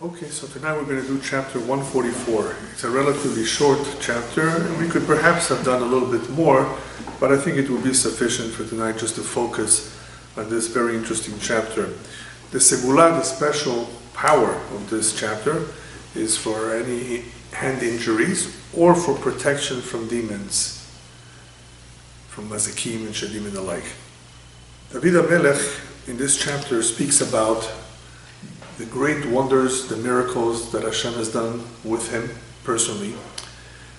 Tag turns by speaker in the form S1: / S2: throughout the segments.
S1: Okay, so tonight we're going to do chapter 144. It's a relatively short chapter, and we could perhaps have done a little bit more, but I think it will be sufficient for tonight just to focus on this very interesting chapter. The segula, the special power of this chapter, is for any hand injuries or for protection from demons, from mazakim and shadim and the like. David HaMelech in this chapter speaks about the great wonders, the miracles that Hashem has done with him personally,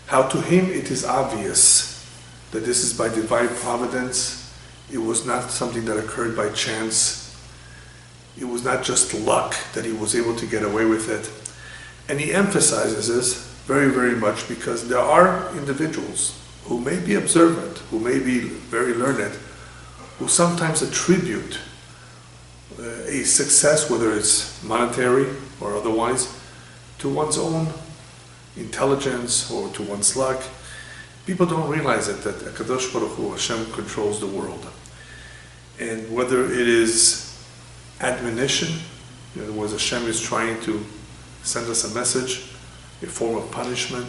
S1: how to him it is obvious that this is by divine providence. It was not something that occurred by chance. It was not just luck that he was able to get away with it. And he emphasizes this very, very much because there are individuals who may be observant, who may be very learned, who sometimes attribute a success, whether it's monetary or otherwise, to one's own intelligence or to one's luck. People don't realize it, that HaKadosh Baruch Hu, Hashem, controls the world. And whether it is admonition, in other words, Hashem is trying to send us a message, a form of punishment,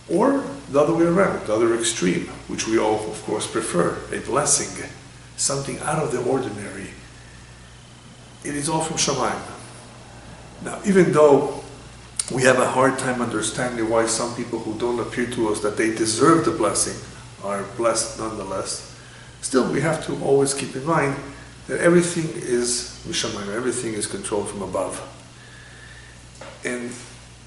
S1: or the other way around, the other extreme, which we all, of course, prefer, a blessing, something out of the ordinary. It is all from Shamayim. Now, even though we have a hard time understanding why some people who don't appear to us that they deserve the blessing are blessed nonetheless, still we have to always keep in mind that everything is Mishamayim, everything is controlled from above. And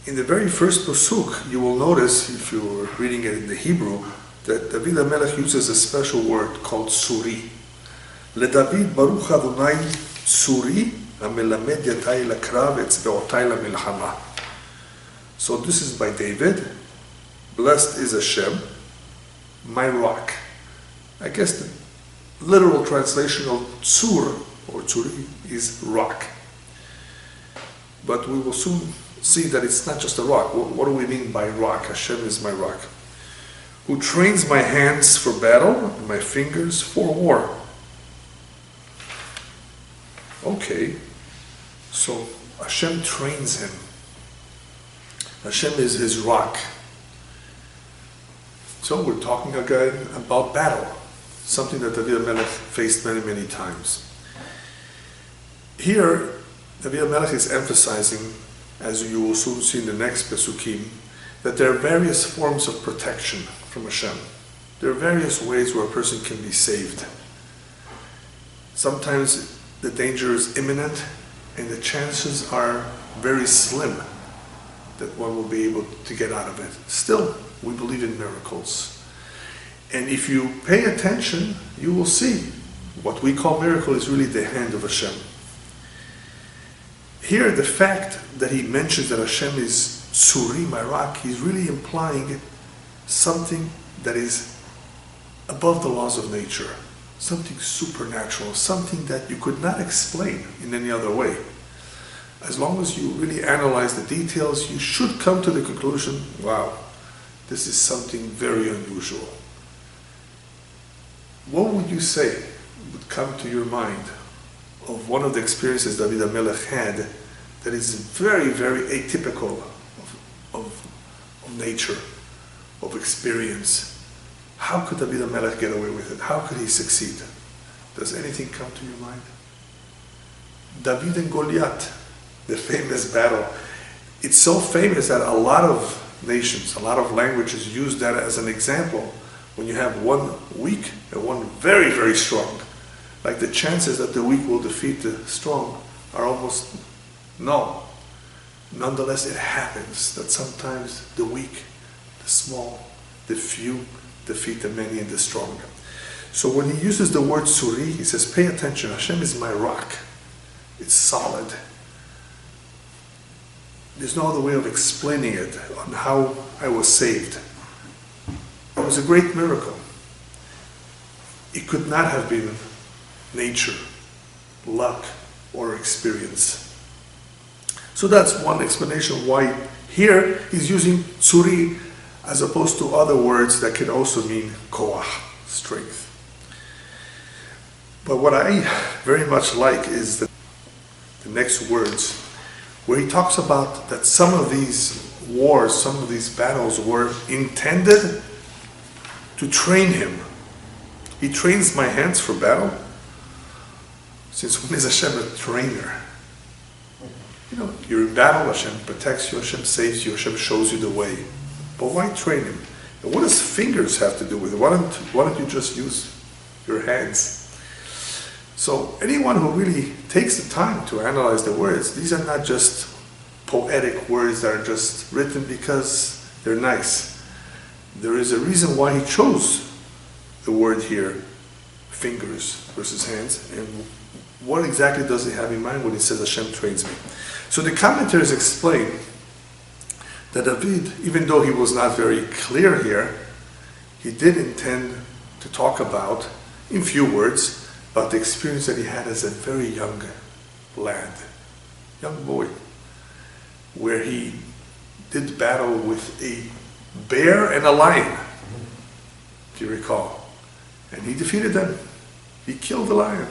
S1: in the very first pasuk, you will notice, if you're reading it in the Hebrew, that David HaMelech uses a special word called suri. LeDavid Baruch Adonai Suri המלמד ידיי לקרב אצבעותיי למלחמה. So this is by David. Blessed is Hashem, my rock. I guess the literal translation of tsur or tsuri is rock. But we will soon see that it's not just a rock. What do we mean by rock? Hashem is my rock. Who trains my hands for battle and my fingers for war. Okay, so Hashem trains him. Hashem is his rock. So we're talking again about battle, something that David HaMelech faced many, many times. Here, David HaMelech is emphasizing, as you will soon see in the next Pesukim, that there are various forms of protection from Hashem. There are various ways where a person can be saved. Sometimes the danger is imminent, and the chances are very slim that one will be able to get out of it. Still, we believe in miracles. And if you pay attention, you will see what we call miracle is really the hand of Hashem. Here, the fact that he mentions that Hashem is Suri, my rock, he's really implying something that is above the laws of nature. Something supernatural, something that you could not explain in any other way. As long as you really analyze the details, you should come to the conclusion, wow, this is something very unusual. What would you say would come to your mind of one of the experiences David HaMelech had that is very, very atypical of nature, of experience? How could David HaMelech get away with it? How could he succeed? Does anything come to your mind? David and Goliath, the famous battle. It's so famous that a lot of nations, a lot of languages use that as an example. When you have one weak and one very, very strong, like the chances that the weak will defeat the strong are almost null. Nonetheless, it happens that sometimes the weak, the small, the few, defeat the many and the strong. So when he uses the word suri, he says, pay attention, Hashem is my rock. It's solid. There's no other way of explaining it on how I was saved. It was a great miracle. It could not have been nature, luck, or experience. So that's one explanation why here he's using suri as opposed to other words that can also mean koach, strength. But what I very much like is the next words, where he talks about that some of these wars, some of these battles were intended to train him. He trains my hands for battle. Since when is Hashem a trainer? You're in battle, Hashem protects you, Hashem saves you, Hashem shows you the way. But why train him? And what does fingers have to do with it? Why don't you just use your hands? So anyone who really takes the time to analyze the words, these are not just poetic words that are just written because they're nice. There is a reason why he chose the word here, fingers versus hands, and what exactly does he have in mind when he says Hashem trains me? So the commentators explain that David, even though he was not very clear here, he did intend to talk about, in few words, about the experience that he had as a very young lad, young boy, where he did battle with a bear and a lion, if you recall. And he defeated them. He killed the lion.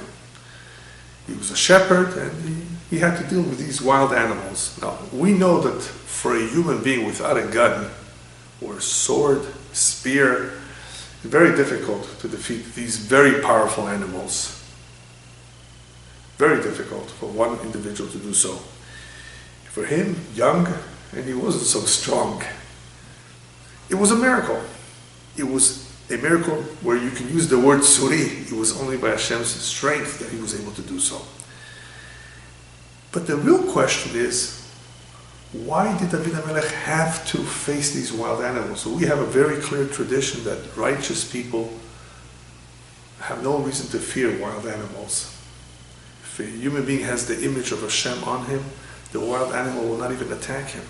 S1: He was a shepherd, and he had to deal with these wild animals. Now, we know that for a human being without a gun, or a sword, spear, it's very difficult to defeat these very powerful animals. Very difficult for one individual to do so. For him, young, and he wasn't so strong. It was a miracle. It was a miracle where you can use the word suri. It was only by Hashem's strength that he was able to do so. But the real question is, why did David HaMelech have to face these wild animals? So we have a very clear tradition that righteous people have no reason to fear wild animals. If a human being has the image of Hashem on him, the wild animal will not even attack him.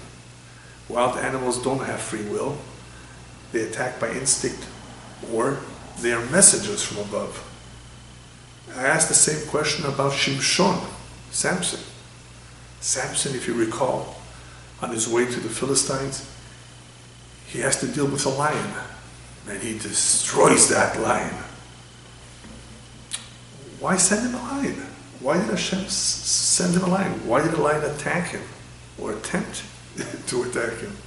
S1: Wild animals don't have free will. They attack by instinct, or they are messengers from above. I asked the same question about Shimshon, Samson. Samson, if you recall, on his way to the Philistines, he has to deal with a lion, and he destroys that lion. Why send him a lion? Why did Hashem send him a lion? Why did a lion attack him, or attempt to attack him?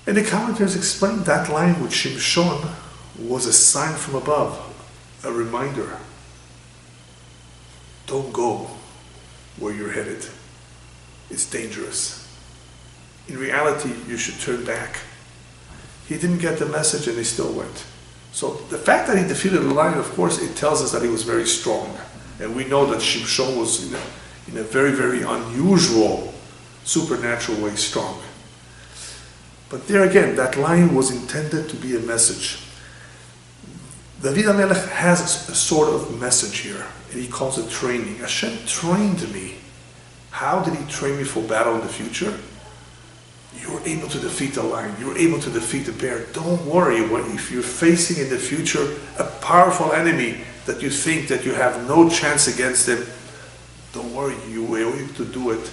S1: And the commentators explain that lion with Shimshon was a sign from above, a reminder. Don't go where you're headed. It's dangerous. In reality, you should turn back. He didn't get the message and he still went. So the fact that he defeated the lion, of course, it tells us that he was very strong. And we know that Shimshon was in a very, very unusual, supernatural way strong. But there again, that lion was intended to be a message. David HaMelech has a sort of message here, and he calls it training. Hashem trained me. How did he train me for battle in the future? You were able to defeat the lion. You were able to defeat the bear. Don't worry if you're facing in the future a powerful enemy that you think that you have no chance against him. Don't worry, you were able to do it.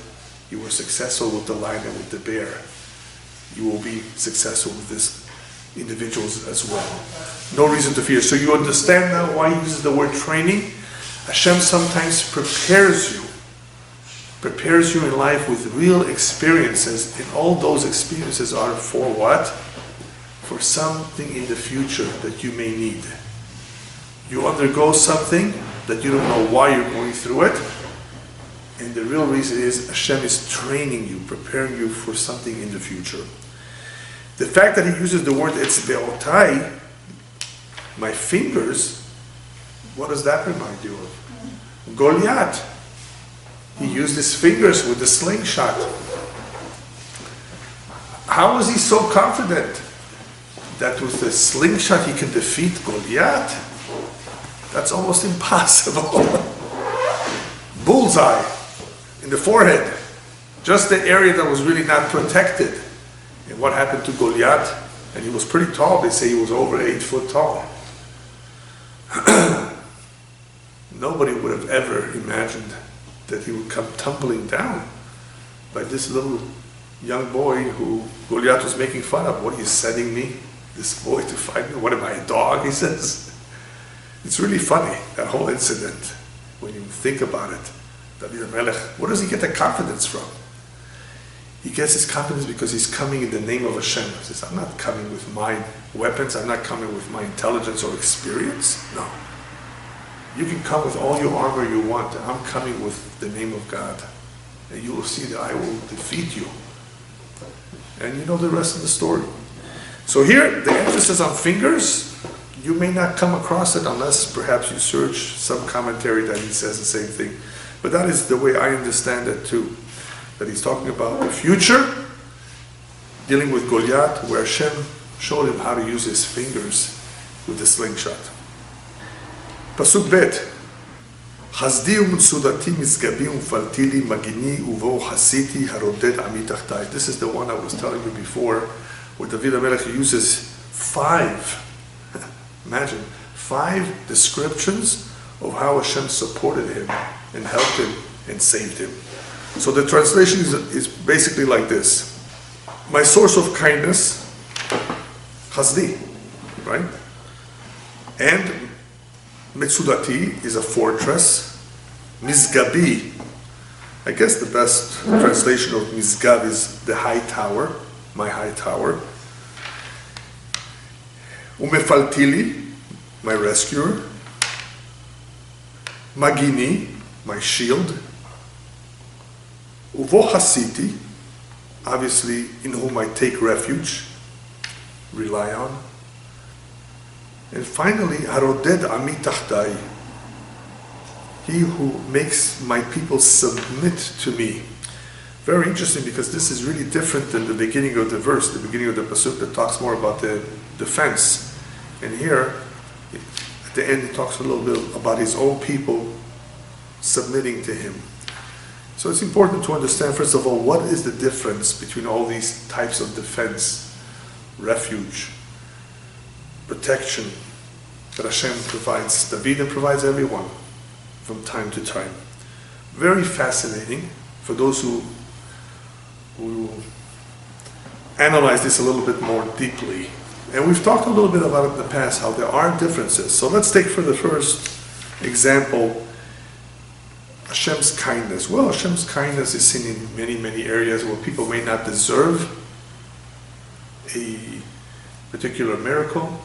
S1: You were successful with the lion and with the bear. You will be successful with these individuals as well. No reason to fear. So you understand now why he uses the word training? Hashem sometimes prepares you in life with real experiences, and all those experiences are for what? For something in the future that you may need. You undergo something that you don't know why you're going through it, and the real reason is Hashem is training you, preparing you for something in the future. The fact that he uses the word etzbeotai, my fingers, what does that remind you of? Goliath. He used his fingers with the slingshot. How is he so confident that with the slingshot he can defeat Goliath? That's almost impossible. Bullseye in the forehead. Just the area that was really not protected. And what happened to Goliath? And he was pretty tall. They say he was over 8 foot tall. Nobody would have ever imagined that he would come tumbling down by this little young boy who Goliath was making fun of. What are you sending me, this boy, to fight me? What am I, a dog? He says. It's really funny, that whole incident, when you think about it. David HaMelech, where does he get the confidence from? He gets his confidence because he's coming in the name of Hashem. He says, I'm not coming with my weapons, I'm not coming with my intelligence or experience. No. You can come with all your armor you want. I'm coming with the name of God. And you will see that I will defeat you. And you know the rest of the story. So here, the emphasis on fingers, you may not come across it unless perhaps you search some commentary that he says the same thing. But that is the way I understand it too. That he's talking about the future, dealing with Goliath, where Hashem showed him how to use his fingers with the slingshot. Pasuk Bet. Chazdi u'mtsudati mizgabi u'mfalti li magini uvo hasiti haroded ami tachtai. This is the one I was telling you before, where David HaMelech uses 5, imagine, 5 descriptions of how Hashem supported him and helped him and saved him. So the translation is basically like this. My source of kindness, Chazdi, right? And Metsudati is a fortress. Mizgabi, I guess the best translation of Mizgab is the high tower, my high tower. Umefaltili, my rescuer. Magini, my shield. Uvo hasiti, obviously in whom I take refuge, rely on. And finally, haroded ami tachtai, he who makes my people submit to me. Very interesting, because this is really different than the beginning of the verse, the beginning of the pasuk that talks more about the defense. And here, at the end, it talks a little bit about his own people submitting to him. So it's important to understand, first of all, what is the difference between all these types of defense, refuge, protection that Hashem provides David and provides everyone from time to time. Very fascinating for those who analyze this a little bit more deeply. And we've talked a little bit about it in the past, how there are differences. So let's take for the first example, Hashem's kindness. Well, Hashem's kindness is seen in many, many areas where people may not deserve a particular miracle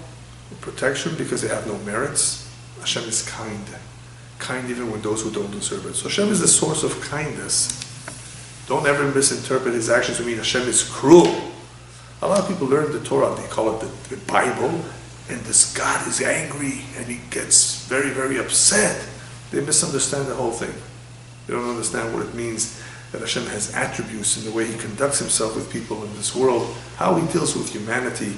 S1: or protection because they have no merits. Hashem is kind. Kind even with those who don't deserve it. So Hashem is the source of kindness. Don't ever misinterpret his actions to mean Hashem is cruel. A lot of people learn the Torah, they call it the Bible, and this God is angry and he gets very, very upset. They misunderstand the whole thing. They don't understand what it means that Hashem has attributes in the way he conducts himself with people in this world, how he deals with humanity.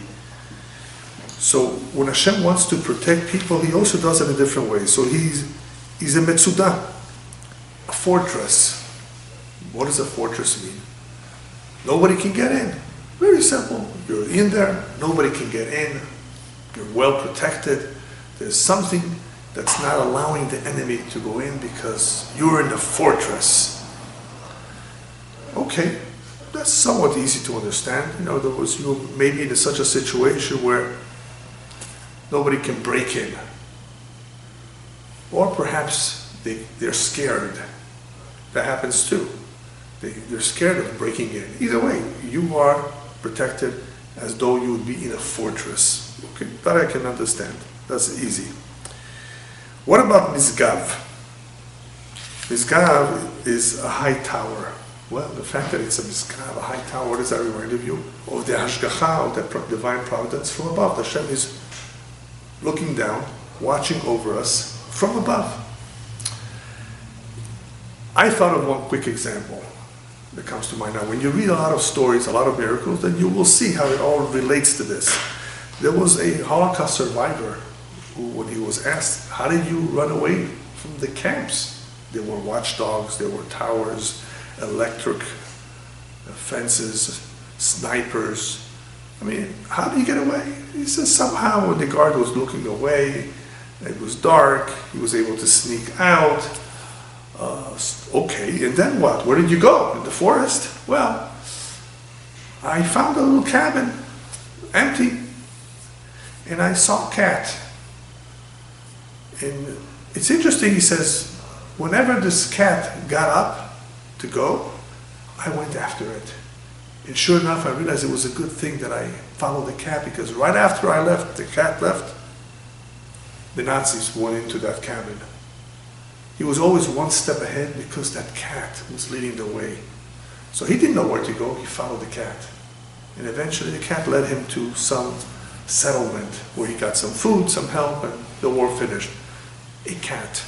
S1: So when Hashem wants to protect people, he also does it in a different way. So he's a metzudah, a fortress. What does a fortress mean? Nobody can get in. Very simple. You're in there, nobody can get in. You're well protected. There's something that's not allowing the enemy to go in because you're in the fortress. Okay, that's somewhat easy to understand. In other words, you may be in such a situation where nobody can break in. Or perhaps they're scared. That happens too. They're scared of breaking in. Either way, you are protected as though you would be in a fortress. Okay, that I can understand. That's easy. What about Mizgav? Mizgav is a high tower. Well, the fact that it's a Mizgav, a high tower, what does that remind of you? Of the Hashgacha, of the divine providence from above. Hashem is looking down, watching over us from above. I thought of one quick example that comes to mind now. When you read a lot of stories, a lot of miracles, then you will see how it all relates to this. There was a Holocaust survivor who, when he was asked, how did you run away from the camps? There were watchdogs, there were towers, electric fences, snipers. I mean, how did he get away? He says somehow when the guard was looking away, it was dark, he was able to sneak out. Okay, and then what? Where did you go? In the forest? Well, I found a little cabin, empty, and I saw a cat. And it's interesting, he says, whenever this cat got up to go, I went after it. And sure enough, I realized it was a good thing that I followed the cat, because right after I left, the cat left, the Nazis went into that cabin. He was always one step ahead because that cat was leading the way. So he didn't know where to go, he followed the cat. And eventually the cat led him to some settlement where he got some food, some help, and the war finished. A cat.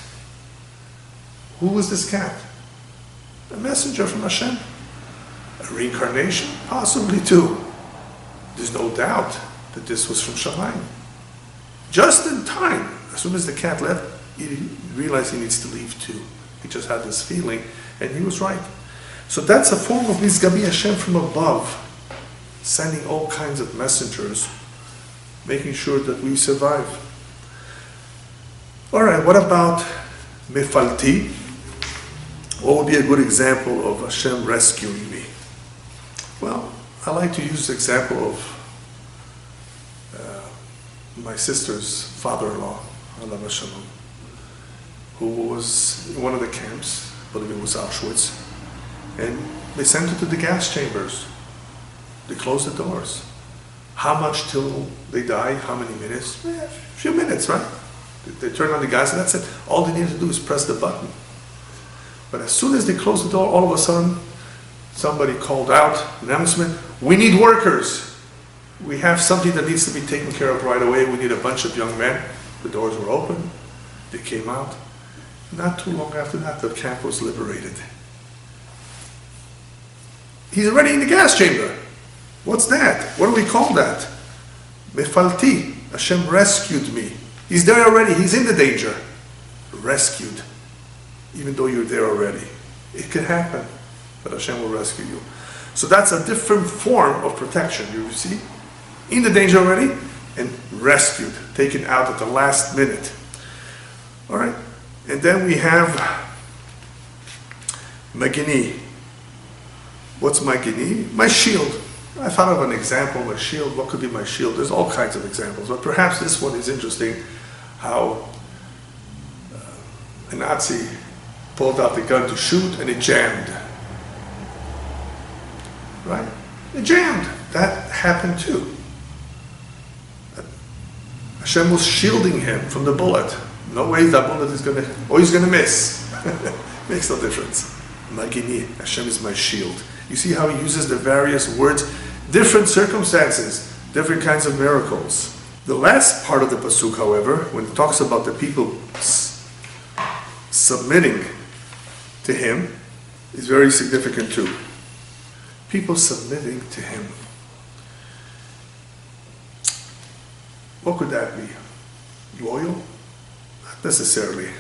S1: Who was this cat? A messenger from Hashem. A reincarnation? Possibly too. There's no doubt that this was from Shamayim. Just in time, as soon as the cat left, he realized he needs to leave too. He just had this feeling, and he was right. So that's a form of Nizgabi Hashem from above, sending all kinds of messengers, making sure that we survive. All right, what about Mefalti? What would be a good example of Hashem rescuing me? Well, I like to use the example of my sister's father-in-law, Alav Shalom, who was in one of the camps, I believe it was Auschwitz, and they sent her to the gas chambers. They closed the doors. How much till they die? How many minutes? A few minutes, right? They turned on the gas and that's it. All they needed to do is press the button. But as soon as they closed the door, all of a sudden, somebody called out, an announcement, we need workers. We have something that needs to be taken care of right away. We need a bunch of young men. The doors were open. They came out. Not too long after that, the camp was liberated. He's already in the gas chamber. What's that? What do we call that? Mefalti. Hashem rescued me. He's there already. He's in the danger. Rescued. Even though you're there already. It can happen. But Hashem will rescue you. So that's a different form of protection. You see? In the danger already and rescued. Taken out at the last minute. Alright. And then we have Magini. What's Magini? My shield. I thought of an example, my shield. What could be my shield? There's all kinds of examples, but perhaps this one is interesting. How a Nazi pulled out the gun to shoot and it jammed. Right? It jammed. That happened too. Hashem was shielding him from the bullet. No way that bullet is going to, or he's going to miss. Makes no difference. Magini, Hashem is my shield. You see how he uses the various words, different circumstances, different kinds of miracles. The last part of the pasuk, however, when it talks about the people submitting to him, is very significant too. People submitting to him. What could that be? Loyal? Not necessarily.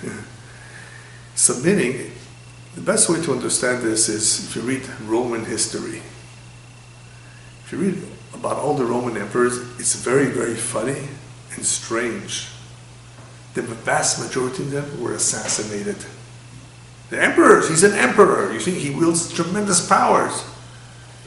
S1: Submitting, the best way to understand this is if you read Roman history. If you read about all the Roman emperors, it's very, very funny and strange. The vast majority of them were assassinated. The emperors, he's an emperor. You think he wields tremendous powers.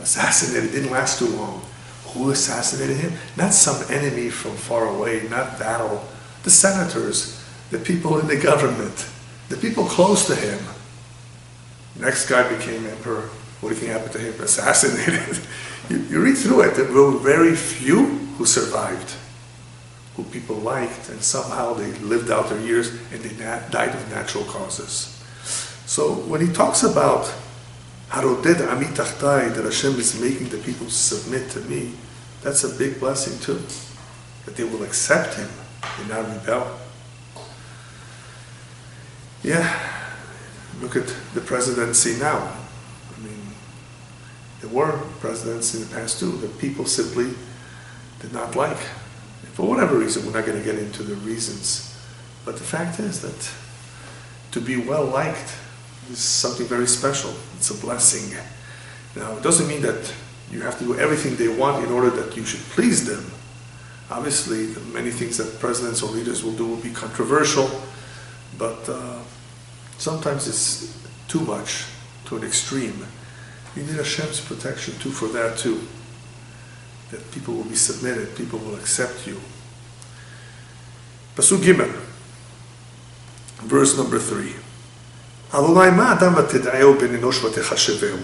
S1: Assassinated, didn't last too long. Who assassinated him? Not some enemy from far away, not battle. The senators, the people in the government, the people close to him. Next guy became emperor. What do you think happened to him? Assassinated. You read through it, there were very few who survived, who people liked, and somehow they lived out their years and they died of natural causes. So when he talks about Haroded Ami Tachtai, that Hashem is making the people submit to me, that's a big blessing too. That they will accept him and not rebel. Yeah, look at the presidency now. I mean, there were presidents in the past too that people simply did not like. And for whatever reason, we're not going to get into the reasons. But the fact is that to be well liked is something very special. It's a blessing. Now, it doesn't mean that you have to do everything they want in order that you should please them. Obviously, many things that presidents or leaders will do will be controversial, but sometimes it's too much, to an extreme. You need Hashem's protection too for that too. That people will be submitted, people will accept you. Pasuk Gimel, verse number 3. Adonai ma adam v'tid'eo ben enosh v'techasheveu.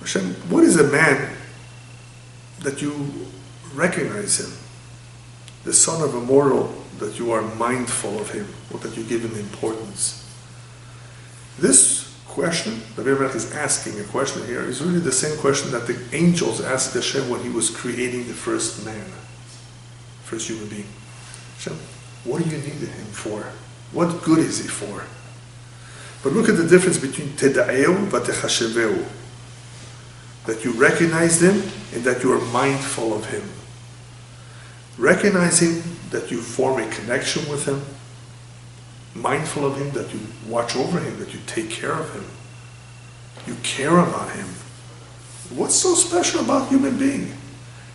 S1: Hashem, what is a man that you recognize him? The son of a mortal, that you are mindful of him, or that you give him importance. This question, the Rabbi Elyahu is asking a question here, is really the same question that the angels asked Hashem when he was creating the first man, first human being. Hashem, what do you need him for? What good is he for? But look at the difference between Teda'eu v'techasheveu, that you recognize him and that you are mindful of him. Recognizing that you form a connection with him, mindful of him, that you watch over him, that you take care of him, you care about him. What's so special about human being?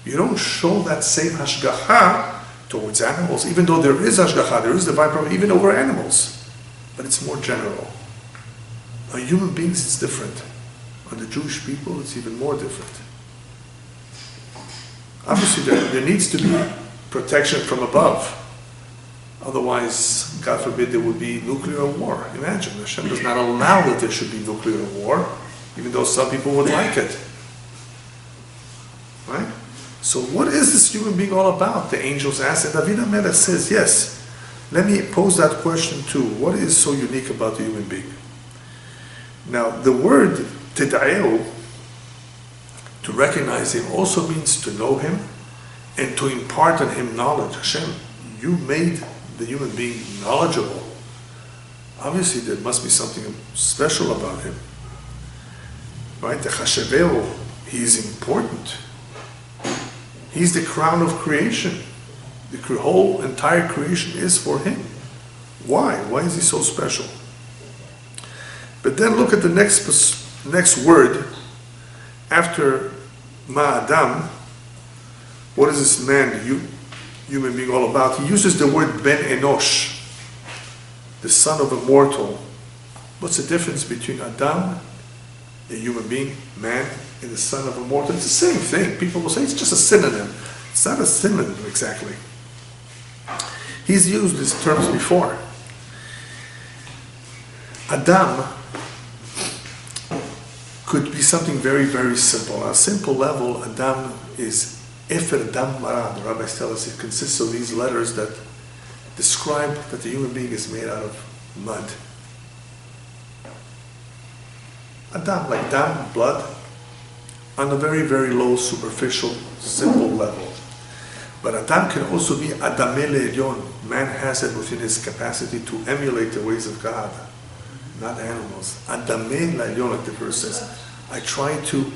S1: You don't show that same hashgacha towards animals, even though there is hashgacha, there is divine power, even over animals, but it's more general. On human beings, it's different. On the Jewish people, it's even more different. Obviously, there needs to be protection from above. Otherwise, God forbid, there would be nuclear war. Imagine, Hashem does not allow that there should be nuclear war, even though some people would like it. Right? So what is this human being all about? The angels ask, and David HaMelech says, yes. Let me pose that question too. What is so unique about the human being? Now, the word Teda'eu, to recognize him, also means to know him and to impart on him knowledge. Hashem, you made the human being knowledgeable. Obviously, there must be something special about him. Right? The Chasheveu, he is important. He's the crown of creation. The whole entire creation is for him. Why? Why is he so special? But then look at the next word after Ma'adam. What is this man, human being, all about? He uses the word Ben Enosh, the son of a mortal. What's the difference between Adam, a human being, man, and the son of a mortal? It's the same thing. People will say it's just a synonym. It's not a synonym exactly. He's used these terms before. Adam could be something very, very simple. On a simple level, Adam is Efer Dam Mara. The rabbis tell us it consists of these letters that describe that the human being is made out of mud. Adam, like dam, blood, on a very, very low, superficial, simple level. But Adam can also be Adameh Le'elyon. Man has it within his capacity to emulate the ways of God, not animals. Adameh Le'elyon, like the verse says. I try to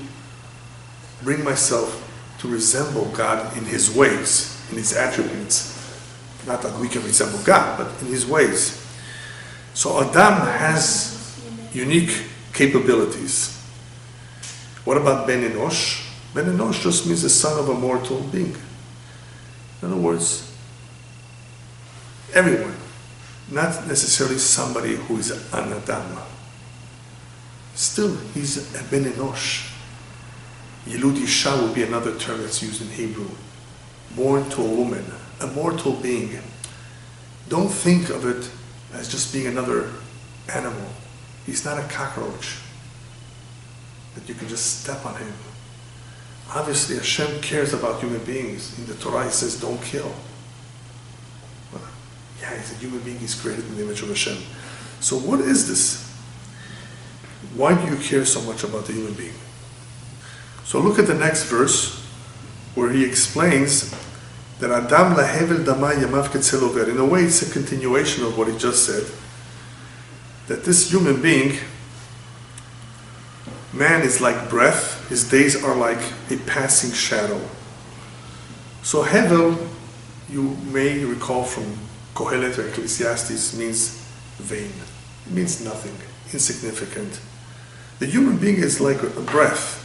S1: bring myself to resemble God in his ways, in his attributes. Not that we can resemble God, but in his ways. So Adam has unique capabilities. What about Ben Enosh? Ben Enosh just means the son of a mortal being. In other words, everyone, not necessarily somebody who is an Adam. Still, he's a Ben Enosh. Yilud Isha would be another term that's used in Hebrew. Born to a woman, a mortal being. Don't think of it as just being another animal. He's not a cockroach that you can just step on him. Obviously, Hashem cares about human beings. In the Torah, He says, don't kill. But, yeah, he's a human being. He's created in the image of Hashem. So what is this? Why do you care so much about the human being? So look at the next verse, where he explains that Adam lahevel dama yamav ketzel over. In a way, it's a continuation of what he just said. That this human being, man is like breath, his days are like a passing shadow. So hevel, you may recall from Kohelet or Ecclesiastes, means vain. It means nothing, insignificant. The human being is like a breath,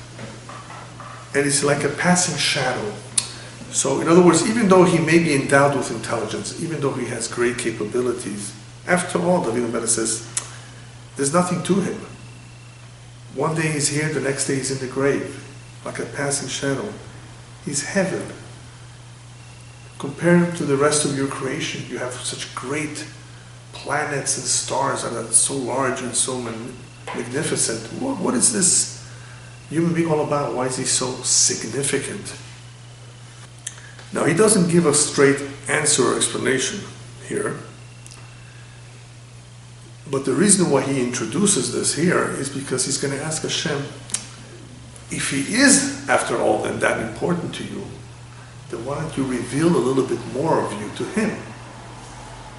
S1: and it's like a passing shadow. So in other words, even though he may be endowed with intelligence, even though he has great capabilities, after all, David HaMelech says, there's nothing to him. One day he's here, the next day he's in the grave, like a passing shadow. He's heaven. Compared to the rest of your creation, you have such great planets and stars that are so large and so magnificent. What is this human being all about? Why is he so significant? Now, he doesn't give a straight answer or explanation here. But the reason why he introduces this here is because he's going to ask Hashem, if he is, after all, then that important to you, then why don't you reveal a little bit more of you to him?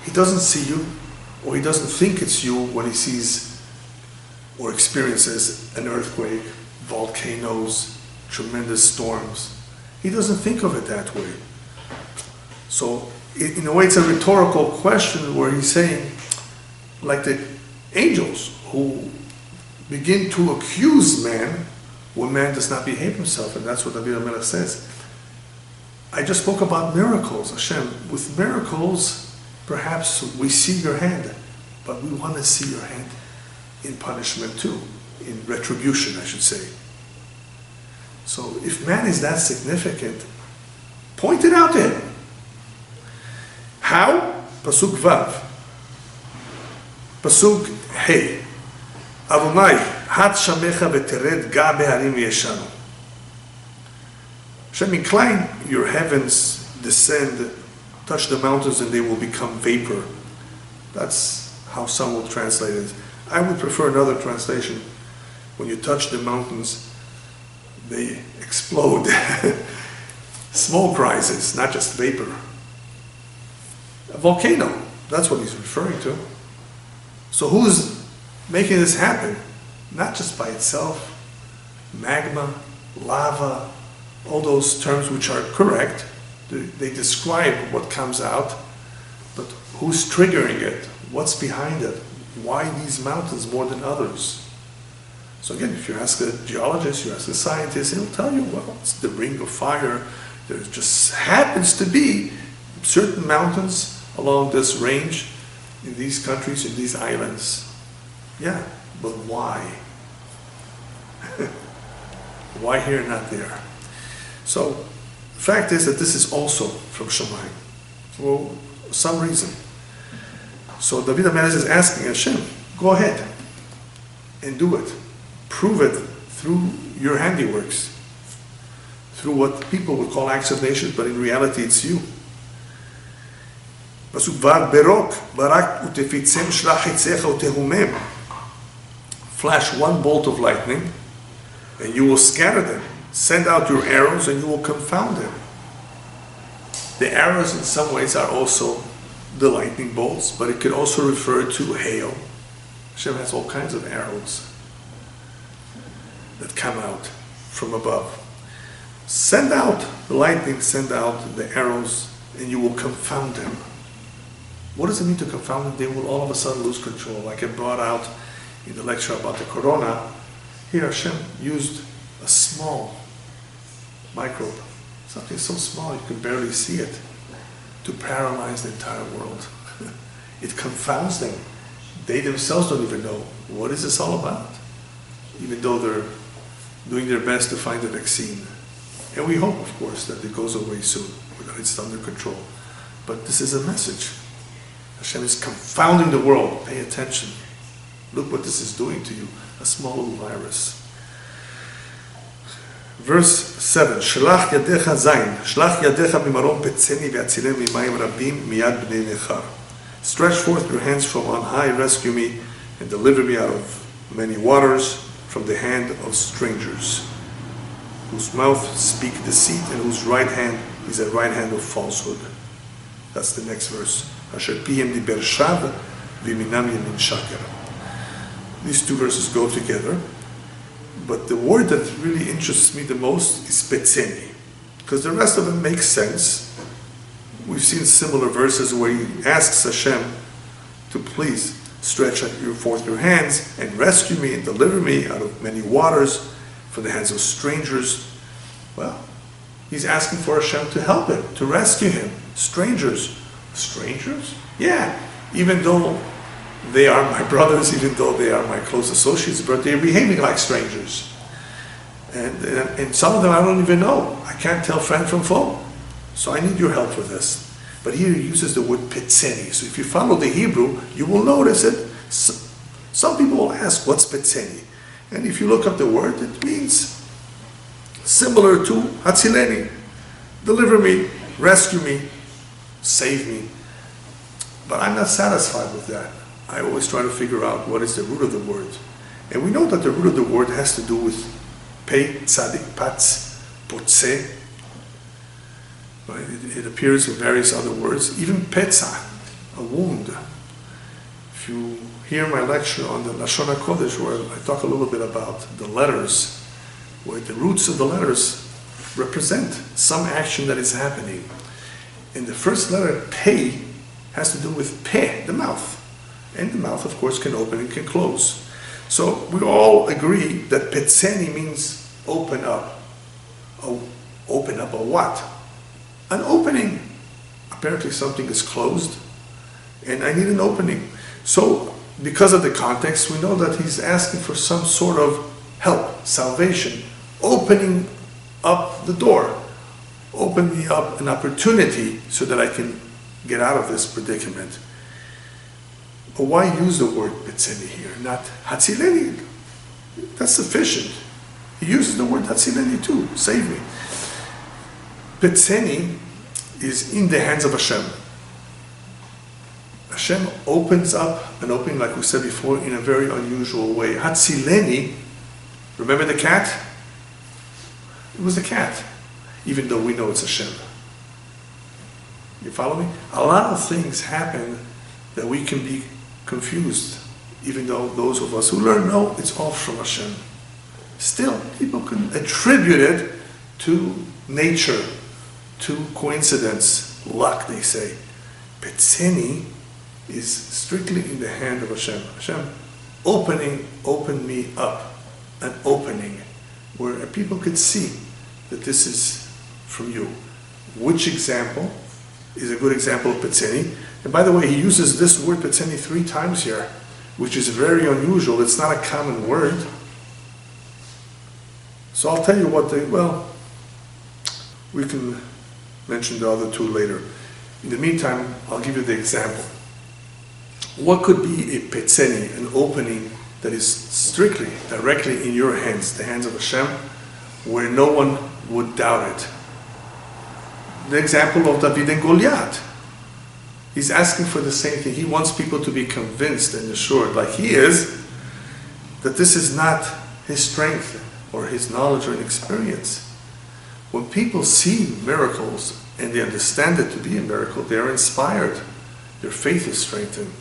S1: He doesn't see you, or he doesn't think it's you when he sees or experiences an earthquake, volcanoes, tremendous storms. He doesn't think of it that way. So, in a way, it's a rhetorical question where he's saying, like the angels who begin to accuse man when man does not behave himself, and that's what David HaMelech says. I just spoke about miracles, Hashem. With miracles, perhaps we see your hand, but we want to see your hand in punishment too, in retribution, I should say. So if man is that significant, point it out to him. How? Pasuk Vav. Pasuk Hey. Adonai, hat shamecha v'tered ga beharim v'yeshanu. Hashem, incline your heavens, descend, touch the mountains, and they will become vapor. That's how some will translate it. I would prefer another translation. When you touch the mountains, they explode. Smoke rises, not just vapor. A volcano, that's what he's referring to. So who's making this happen? Not just by itself. Magma, lava, all those terms which are correct. They describe what comes out, but who's triggering it? What's behind it? Why these mountains more than others? So again, if you ask a geologist, you ask a scientist, he'll tell you, well, it's the ring of fire. There just happens to be certain mountains along this range, in these countries, in these islands. Yeah, but why? Why here, not there? So, the fact is that this is also from Shamayim, for some reason. So David HaMelech is asking Hashem, go ahead and do it. Prove it through your handiworks, through what people would call acts of nations, but in reality it's you. Pasuk Vav Berok, Barak utefitzem shlach etzecha utehumem. Flash one bolt of lightning, and you will scatter them. Send out your arrows, and you will confound them. The arrows in some ways are also the lightning bolts, but it could also refer to hail. Hashem has all kinds of arrows that come out from above. Send out the lightning, send out the arrows, and you will confound them. What does it mean to confound them? They will all of a sudden lose control. Like I brought out in the lecture about the corona, here Hashem used a small microbe, something so small you can barely see it, to paralyze the entire world. It confounds them. They themselves don't even know, what is this all about? Even though they're doing their best to find a vaccine. And we hope, of course, that it goes away soon, or that it's under control. But this is a message. Hashem is confounding the world. Pay attention. Look what this is doing to you. A small little virus. Verse 7. Shlach yadecha zayin. Shlach yadecha mimarom petzeni ve'atzilem mimayim rabim miyad b'nei nechar. Stretch forth your hands from on high, rescue me, and deliver me out of many waters, from the hand of strangers, whose mouth speak deceit, and whose right hand is a right hand of falsehood. That's the next verse. Asher pihem diber shav v'minam yamin shaker. These two verses go together, but the word that really interests me the most is petzeni, because the rest of it makes sense. We've seen similar verses where he asks Hashem to please stretch forth your hands and rescue me and deliver me out of many waters, from the hands of strangers. Well, he's asking for Hashem to help him, to rescue him. Strangers. Strangers? Yeah, even though they are my brothers, even though they are my close associates, but they're behaving like strangers. And some of them I don't even know. I can't tell friend from foe. So I need your help with this. But here he uses the word petzeni. So if you follow the Hebrew, you will notice it. Some people will ask, what's petzeni? And if you look up the word, it means similar to hatzileni. Deliver me, rescue me, save me. But I'm not satisfied with that. I always try to figure out what is the root of the word. And we know that the root of the word has to do with pe, tzadik, patz, potze. Right? It appears in various other words, even petza, a wound. If you hear my lecture on the Lashon HaKodesh, where I talk a little bit about the letters, where the roots of the letters represent some action that is happening. And the first letter, pe, has to do with pe, the mouth. And the mouth, of course, can open and can close. So we all agree that petzeni means open up. Open up a what? An opening. Apparently something is closed, and I need an opening. So, because of the context, we know that he's asking for some sort of help, salvation, opening up the door. Open me up an opportunity so that I can get out of this predicament. But why use the word petzeni here, not hatzileni? That's sufficient. He uses the word hatzileni too, save me. Petzeni is in the hands of Hashem. Hashem opens up an opening, like we said before, in a very unusual way. Hatzileni, remember the cat? It was the cat, even though we know it's Hashem. You follow me? A lot of things happen that we can be confused, even though those of us who learn know it's all from Hashem. Still, people can attribute it to nature, to coincidence, luck, they say. Petzeni is strictly in the hand of Hashem. Hashem open me up, an opening where people could see that this is from you. Which example is a good example of petzeni? And by the way, he uses this word petzeni 3 times here, which is very unusual. It's not a common word. So I'll tell you what we can mention the other 2 later. In the meantime, I'll give you the example. What could be a petzeni, an opening that is strictly, directly in your hands, the hands of Hashem, where no one would doubt it? The example of David and Goliath. He's asking for the same thing. He wants people to be convinced and assured, like he is, that this is not his strength or his knowledge or experience. When people see miracles and they understand it to be a miracle, they are inspired. Their faith is strengthened.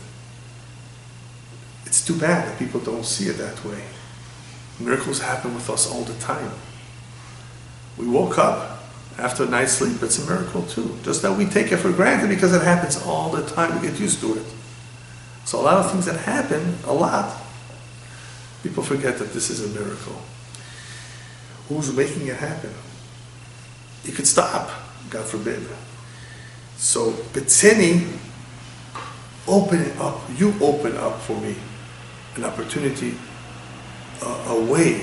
S1: It's too bad that people don't see it that way. Miracles happen with us all the time. We woke up after a night's sleep, it's a miracle too. Just that we take it for granted because it happens all the time. We get used to it. So a lot of things that happen, a lot, people forget that this is a miracle. Who's making it happen? You could stop, God forbid. So, petzeni, open it up. You open up for me an opportunity, a way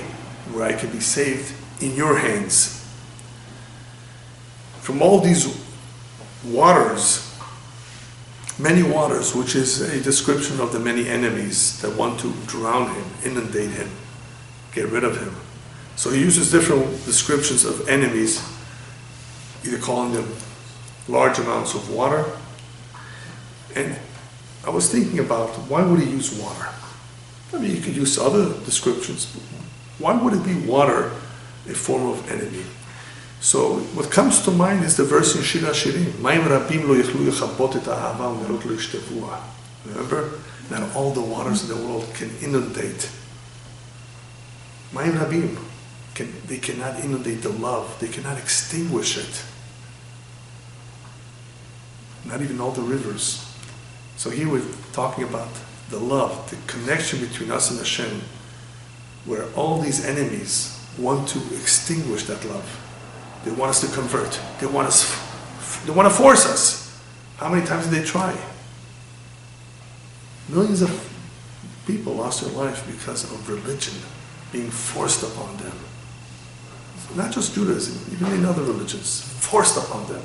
S1: where I can be saved in your hands. From all these waters, many waters, which is a description of the many enemies that want to drown him, inundate him, get rid of him. So he uses different descriptions of enemies, either calling them large amounts of water. And I was thinking about, why would he use water? I mean, you could use other descriptions. Why would it be water a form of enemy? So what comes to mind is the verse in Shir HaShirim, Mayim rabim lo yichlu yechabot et ha'ava u'nerot lo yishtevuha. Remember? Not all the waters in the world can inundate. Mayim rabim, they cannot inundate the love. They cannot extinguish it. Not even all the rivers. So here we're talking about the love, the connection between us and Hashem, where all these enemies want to extinguish that love. They want us to convert. They want to force us. How many times did they try? Millions of people lost their life because of religion being forced upon them. Not just Judaism, even in other religions, forced upon them.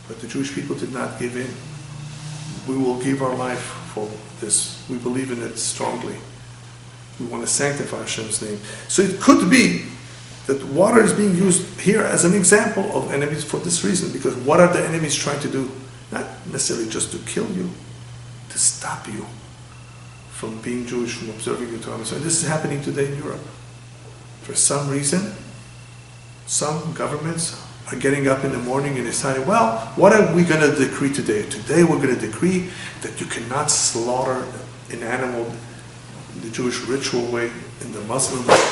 S1: But the Jewish people did not give in. We will give our life for this. We believe in it strongly. We want to sanctify Hashem's name. So it could be that water is being used here as an example of enemies for this reason. Because what are the enemies trying to do? Not necessarily just to kill you, to stop you from being Jewish, from observing the Torah. So this is happening today in Europe. For some reason, some governments are getting up in the morning and deciding, well, what are we going to decree today? Today we're going to decree that you cannot slaughter an animal in the Jewish ritual way, in the Muslim way.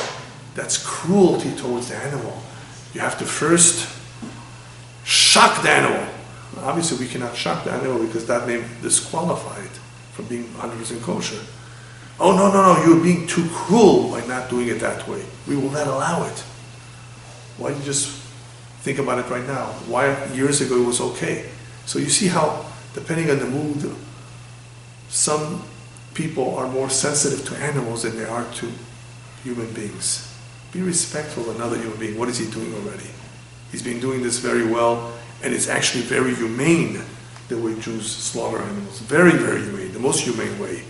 S1: That's cruelty towards the animal. You have to first shock the animal. Obviously we cannot shock the animal because that may disqualify it from being 100% kosher. Oh, no, you're being too cruel by not doing it that way. We will not allow it. Why don't you just think about it right now? Why years ago it was okay? So you see how, depending on the mood, some people are more sensitive to animals than they are to human beings. Be respectful of another human being. What is he doing already? He's been doing this very well, and it's actually very humane the way Jews slaughter animals. Very, very humane, the most humane way.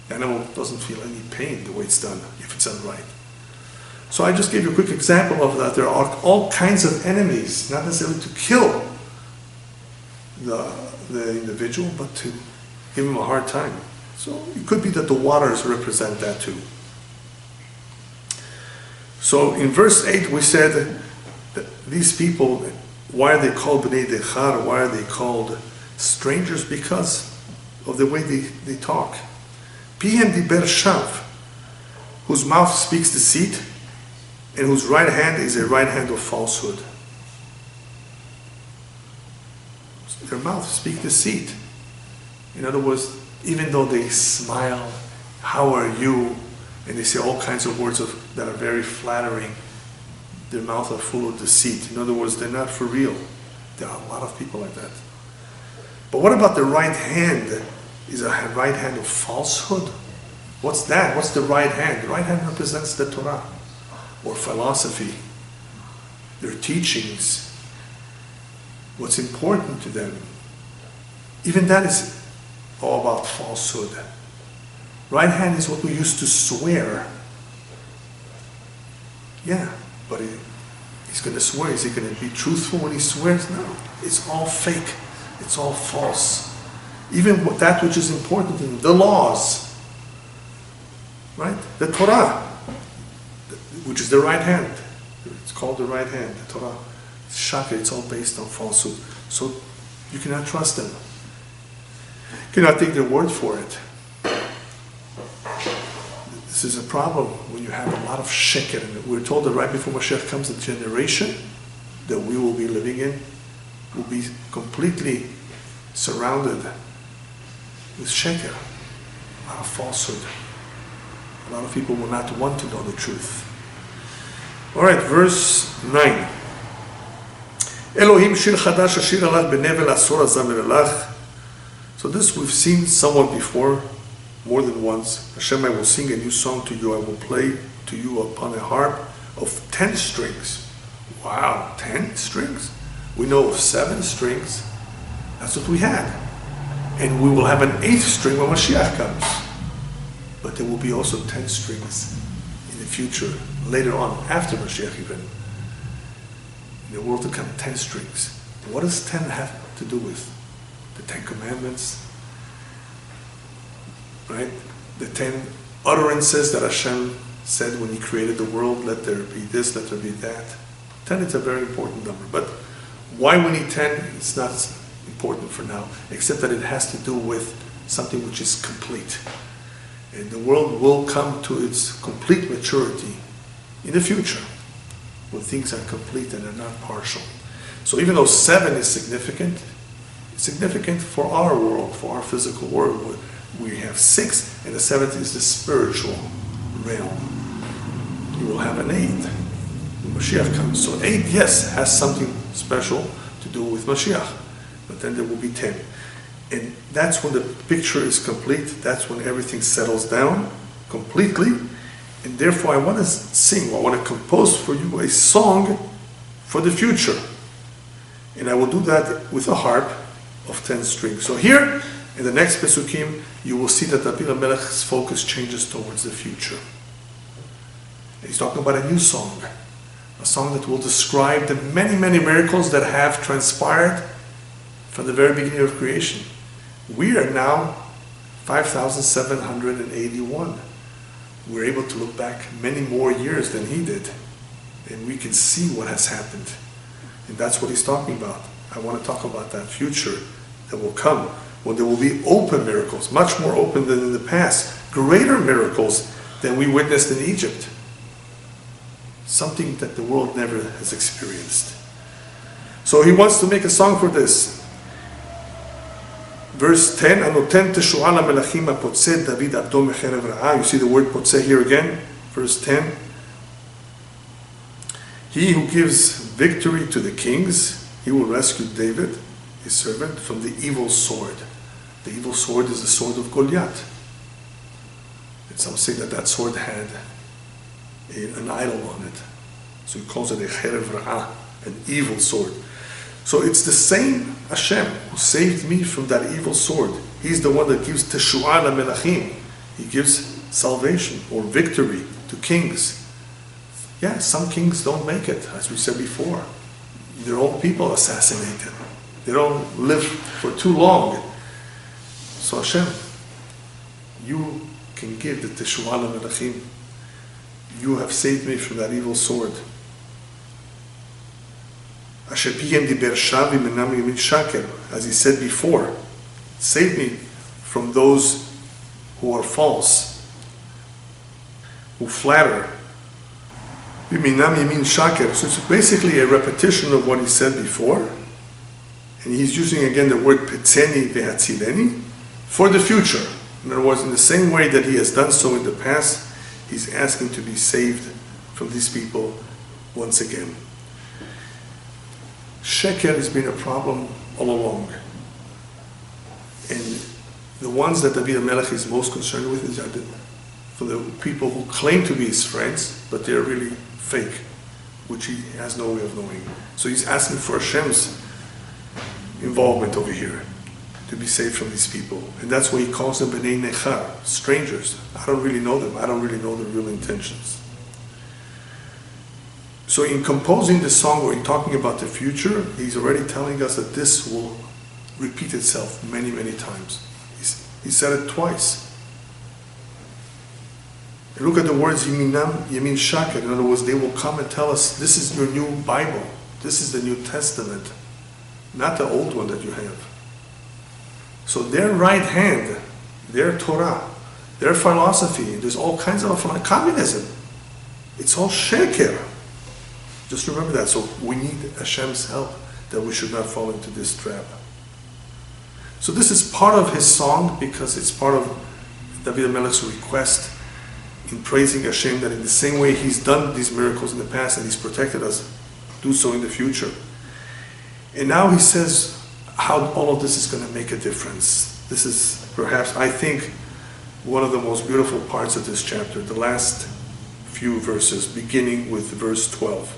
S1: The animal doesn't feel any pain the way it's done, if it's done right. So I just gave you a quick example of that. There are all kinds of enemies, not necessarily to kill the individual, but to give him a hard time. So it could be that the waters represent that too. So in verse 8 we said that these people, why are they called Bnei Dechar? Why are they called strangers? Because of the way they talk. Pihem diber shav, whose mouth speaks deceit, and whose right hand is a right hand of falsehood. Their mouth speaks deceit. In other words, even though they smile, how are you, and they say all kinds of words that are very flattering, their mouths are full of deceit. In other words, they're not for real. There are a lot of people like that. But what about the right hand? Is a right hand of falsehood? What's that? What's the right hand? The right hand represents the Torah, or philosophy, their teachings, what's important to them. Even that is all about falsehood. Right hand is what we used to swear. Yeah, but he's going to swear. Is he going to be truthful when he swears? No, it's all fake. It's all false. Even that which is important in the laws, right? The Torah, which is the right hand. It's called the right hand, the Torah. It's shaka, it's all based on falsehood. So you cannot trust them. You cannot take their word for it. This is a problem when you have a lot of sheker. And we're told that right before Mashiach comes, the generation that we will be living in will be completely surrounded with sheker, a lot of falsehood. A lot of people will not want to know the truth. All right, verse 9. Elohim shir chadash ashir alach benevel asor azamer alach. So this we've seen somewhat before, more than once. Hashem, I will sing a new song to you. I will play to you upon a harp of 10 strings. Wow, 10 strings? We know of 7 strings. That's what we had. And we will have an 8th string when Mashiach comes. But there will be also 10 strings in the future, later on, after Mashiach even. In the world to come, 10 strings. What does 10 have to do with? The 10 Commandments, right? The 10 utterances that Hashem said when He created the world, let there be this, let there be that. 10 is a very important number. But why we need 10, it's not important for now, except that it has to do with something which is complete. And the world will come to its complete maturity in the future, when things are complete and are not partial. So even though 7 is significant, it's significant for our world, for our physical world. We have 6, and the 7th is the spiritual realm. You will have an 8 when Mashiach comes. So 8, yes, has something special to do with Mashiach. But then there will be 10. And that's when the picture is complete. That's when everything settles down completely. And therefore I want to sing, I want to compose for you a song for the future. And I will do that with a harp of 10 strings. So here, in the next Pesukim, you will see that Rabbi Melech's focus changes towards the future. He's talking about a new song, a song that will describe the many, many miracles that have transpired from the very beginning of creation. We are now 5,781. We're able to look back many more years than he did, and we can see what has happened. And that's what he's talking about. I want to talk about that future that will come, when there will be open miracles, much more open than in the past, greater miracles than we witnessed in Egypt. Something that the world never has experienced. So he wants to make a song for this. Verse 10, Anoten teshu'a lamelachim hapotze David abdo mecherev ra'ah. You see the word potze here again, verse 10. He who gives victory to the kings, he will rescue David, his servant, from the evil sword. The evil sword is the sword of Goliath. And some say that that sword had an idol on it. So he calls it a cherev ra'ah, an evil sword. So it's the same Hashem who saved me from that evil sword. He's the one that gives teshu'a lamelachim. He gives salvation or victory to kings. Yeah, some kings don't make it, as we said before. Their own people assassinate them. They don't live for too long. So Hashem, you can give the teshu'a lamelachim. You have saved me from that evil sword. As he said before, save me from those who are false, who flatter. So it's basically a repetition of what he said before. And he's using again the word petzeni vehatzileni for the future. In other words, in the same way that he has done so in the past, he's asking to be saved from these people once again. Sheker has been a problem all along. And the ones that David Melech is most concerned with is for the people who claim to be his friends, but they're really fake, which he has no way of knowing. So he's asking for Hashem's involvement over here to be saved from these people. And that's why he calls them B'nai Nechar, strangers. I don't really know them. I don't really know their real intentions. So in composing this song, or in talking about the future, he's already telling us that this will repeat itself many, many times. He said it twice. And look at the words Yeminam, Yemin Shaker. In other words, they will come and tell us, this is your new Bible. This is the New Testament, not the old one that you have. So their right hand, their Torah, their philosophy, there's all kinds of communism. It's all sheker. Just remember that. So we need Hashem's help that we should not fall into this trap. So this is part of his song because it's part of David Melech's request in praising Hashem that in the same way he's done these miracles in the past and he's protected us, do so in the future. And now he says how all of this is going to make a difference. This is perhaps, I think, one of the most beautiful parts of this chapter, the last few verses, beginning with verse 12.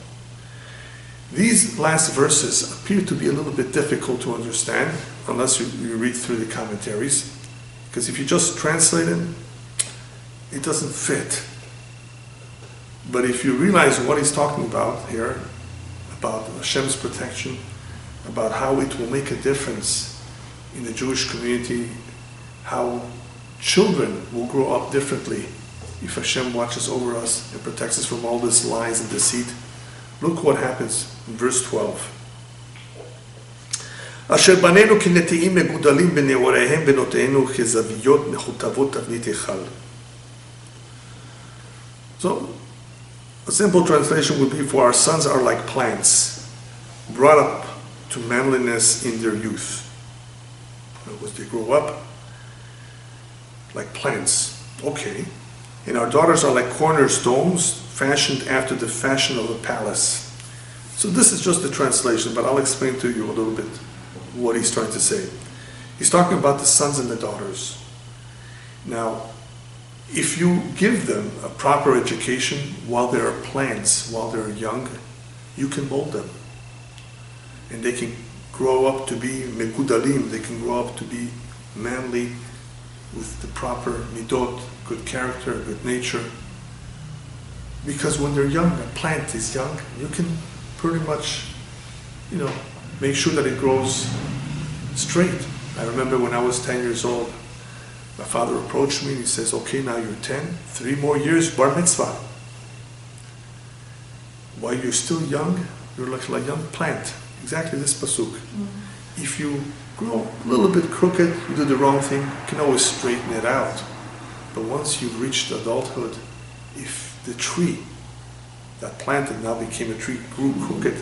S1: These last verses appear to be a little bit difficult to understand unless you read through the commentaries, because if you just translate them, it doesn't fit. But if you realize what he's talking about here, about Hashem's protection, about how it will make a difference in the Jewish community, how children will grow up differently if Hashem watches over us and protects us from all this lies and deceit. Look what happens in verse 12. אשר בנינו כנטעים מגודלים בנעוריהם בנותינו כזוויות מחוטבות תבנית היכל. So, a simple translation would be, for our sons are like plants, brought up to manliness in their youth. In other words, they grow up like plants. Okay. And our daughters are like cornerstones, fashioned after the fashion of a palace. So this is just the translation, but I'll explain to you a little bit what he's trying to say. He's talking about the sons and the daughters. Now, if you give them a proper education while they are plants, while they're young, you can mold them. and they can grow up to be megudalim, they can grow up to be manly with the proper midot, good character, good nature. Because when they're young, a plant is young, you can pretty much, make sure that it grows straight. I remember when I was 10 years old, my father approached me and he says, okay, now you're 10, 3 more years, bar mitzvah. While you're still young, you're like a young plant. Exactly this pasuk. Mm-hmm. If you grow a little bit crooked, you do the wrong thing, you can always straighten it out. But once you've reached adulthood, if the tree that planted now became a tree grew crooked,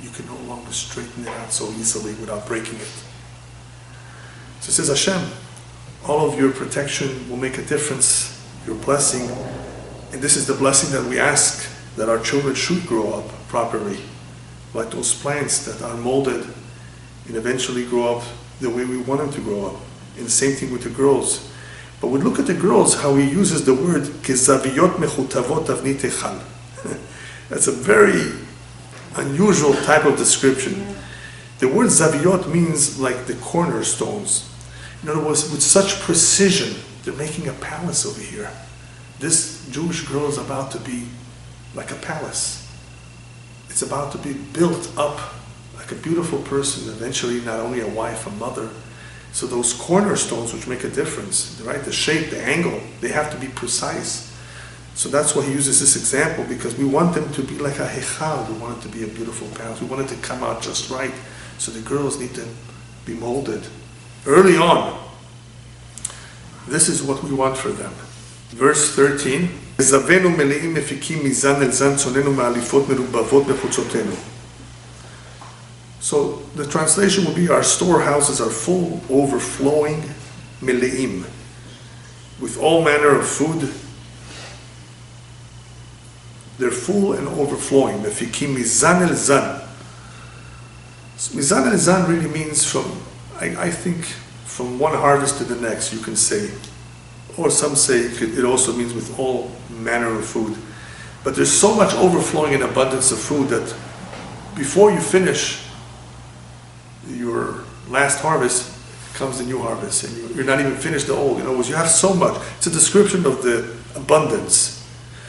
S1: you can no longer straighten it out so easily without breaking it. So it says, Hashem, all of your protection will make a difference, your blessing, and this is the blessing that we ask, that our children should grow up properly, like those plants that are molded and eventually grow up the way we want them to grow up. And the same thing with the girls. But we look at the girls, how he uses the word kezaviyot mechutavot avnit echal. That's a very unusual type of description. The word zaviyot means like the cornerstones. In other words, with such precision, they're making a palace over here. This Jewish girl is about to be like a palace. It's about to be built up like a beautiful person, eventually not only a wife, a mother. So those cornerstones which make a difference, right? The shape, the angle, they have to be precise. So that's why he uses this example, because we want them to be like a hechal. We want it to be a beautiful palace. We want it to come out just right. So the girls need to be molded early on. This is what we want for them. Verse 13. So the translation will be, our storehouses are full, overflowing, meleim, with all manner of food. They're full and overflowing. Mefikim mizan el zan. Mizan el zan really means from, I think, from one harvest to the next, you can say. Or some say it also means with all manner of food. But there's so much overflowing and abundance of food that before you finish your last harvest comes the new harvest, and you're not even finished the old. In other words, you have so much. It's a description of the abundance.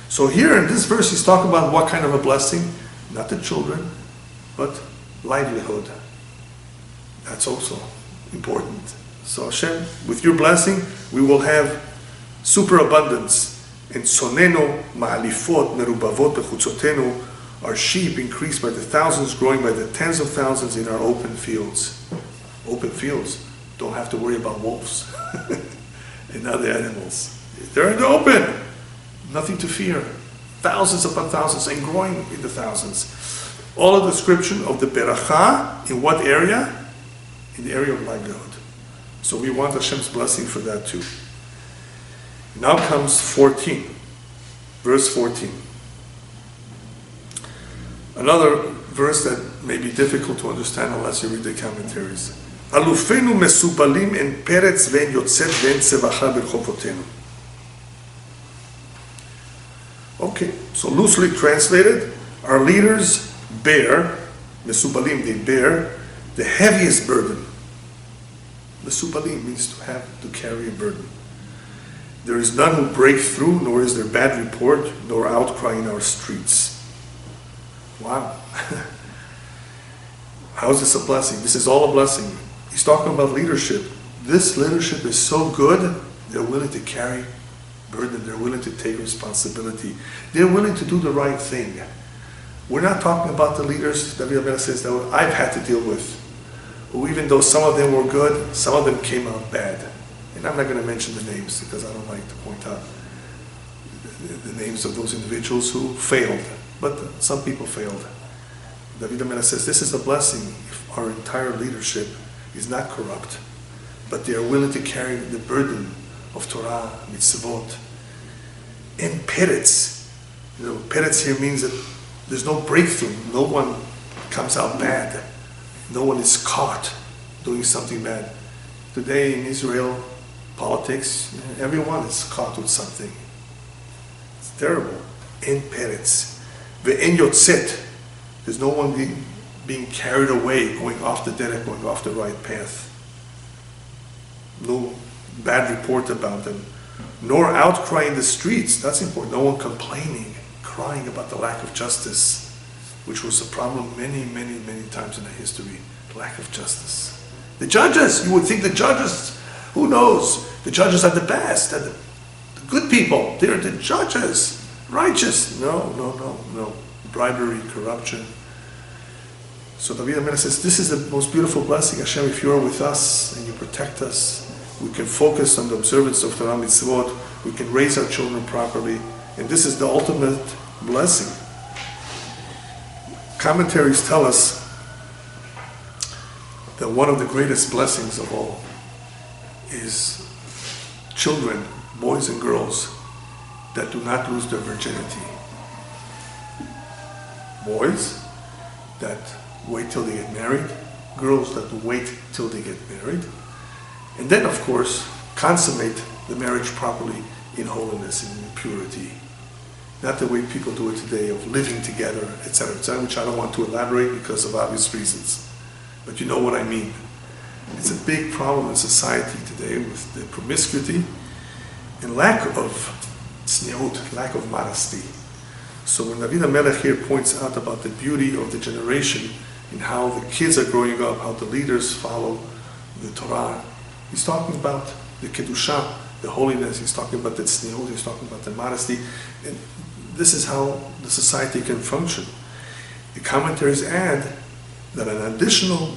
S1: So here in this verse, he's talking about what kind of a blessing? Not the children, but livelihood. That's also important. So Hashem, with your blessing, we will have superabundance. And soneno ma'alifot merubavot bechutzotenu, our sheep increased by the thousands, growing by the tens of thousands in our open fields. Open fields, don't have to worry about wolves and other animals. They're in the open, nothing to fear. Thousands upon thousands and growing in the thousands. All a description of the beracha, in what area? In the area of livelihood. So we want Hashem's blessing for that too. Now comes 14, verse 14. Another verse that may be difficult to understand unless you read the commentaries. Alufenu mesubalim en peretz ve'en yotzet ve'en tzevacha berchofotenu. Okay, so loosely translated, our leaders bear, mesubalim, they bear the heaviest burden. Mesubalim means to carry a burden. There is none who break through, nor is there bad report, nor outcry in our streets. Wow. How is this a blessing? This is all a blessing. He's talking about leadership. This leadership is so good, they're willing to carry burden, they're willing to take responsibility. They're willing to do the right thing. We're not talking about the leaders, Rabbi Elyahu says, that I've had to deal with. Who, even though some of them were good, some of them came out bad. And I'm not going to mention the names because I don't like to point out the names of those individuals who failed. But some people failed. Rabbi Elyahu says this is a blessing if our entire leadership is not corrupt, but they are willing to carry the burden of Torah, mitzvot, and peretz. Peretz here means that there's no breakthrough. No one comes out bad. No one is caught doing something bad. Today in Israel, politics, everyone is caught with something. It's terrible. En peretz. Ve'en yotzet. There's no one being being carried away, going off the derech, going off the right path. No bad report about them. Nor outcry in the streets. That's important. No one complaining, crying about the lack of justice, which was a problem many, many, many times in the history. Lack of justice. The judges, you would think the judges, who knows? The judges are the best, and the good people, they're the judges, righteous. No. Bribery, corruption. So David HaMelech says, this is the most beautiful blessing, Hashem, if you are with us and you protect us, we can focus on the observance of Torah mitzvot, we can raise our children properly, and this is the ultimate blessing. Commentaries tell us that one of the greatest blessings of all is children, boys and girls, that do not lose their virginity. Boys that wait till they get married, girls that wait till they get married, and then, of course, consummate the marriage properly in holiness and in purity. Not the way people do it today of living together, etc., which I don't want to elaborate because of obvious reasons. But you know what I mean. It's a big problem in society today with the promiscuity and lack of tzniut, lack of modesty. So when David HaMelech here points out about the beauty of the generation and how the kids are growing up, how the leaders follow the Torah, he's talking about the Kedusha, the holiness, he's talking about the tzniut, he's talking about the modesty, and this is how the society can function. The commentaries add that an additional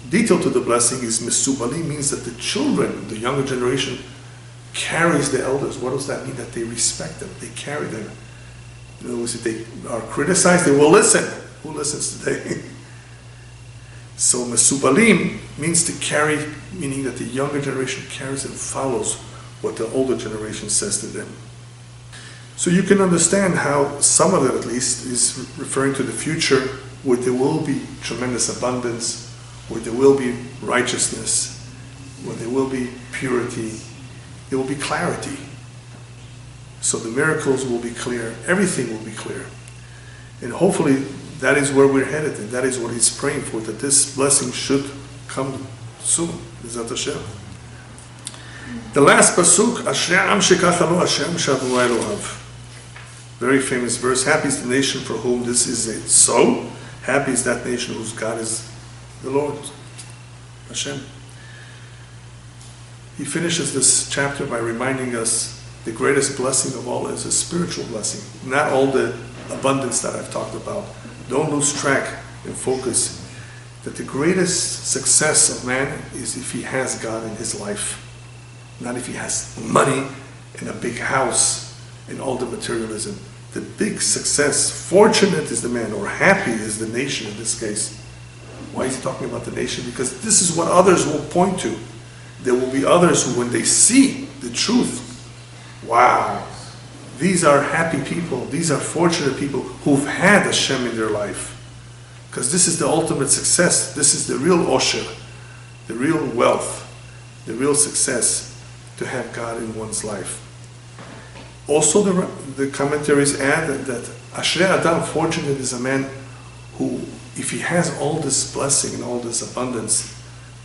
S1: detail to the blessing is mesubali, means that the children, the younger generation, carries the elders. What does that mean? That they respect them, they carry them. In other words, if they are criticized, they will listen. Who listens today? So mesubalim means to carry, meaning that the younger generation carries and follows what the older generation says to them. So you can understand how some of it, at least, is referring to the future where there will be tremendous abundance, where there will be righteousness, where there will be purity, there will be clarity. So the miracles will be clear, everything will be clear. And hopefully that is where we're headed, and that is what he's praying for, that this blessing should come soon. B'ezrat Hashem. The last pasuk, Ashrei am shekach lo Hashem shadnai lohav. Very famous verse. Happy is the nation for whom this is it. So, happy is that nation whose God is the Lord, Hashem. He finishes this chapter by reminding us the greatest blessing of all is a spiritual blessing, not all the abundance that I've talked about. Don't lose track and focus that the greatest success of man is if he has God in his life, not if he has money and a big house and all the materialism. The big success, fortunate is the man, or happy is the nation in this case. Why is he talking about the nation? Because this is what others will point to. There will be others who, when they see the truth, wow, these are happy people, these are fortunate people who've had Hashem in their life. Because this is the ultimate success, this is the real osher, the real wealth, the real success, to have God in one's life. Also, the commentaries add that Ashrei Adam, fortunate is a man who, if he has all this blessing and all this abundance,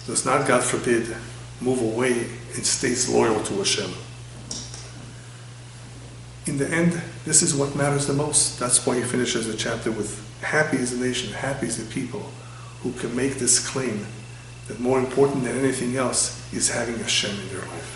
S1: does not, God forbid, move away and stays loyal to Hashem. In the end, this is what matters the most. That's why he finishes the chapter with, happy is the nation, happy is the people who can make this claim that more important than anything else is having Hashem in their life.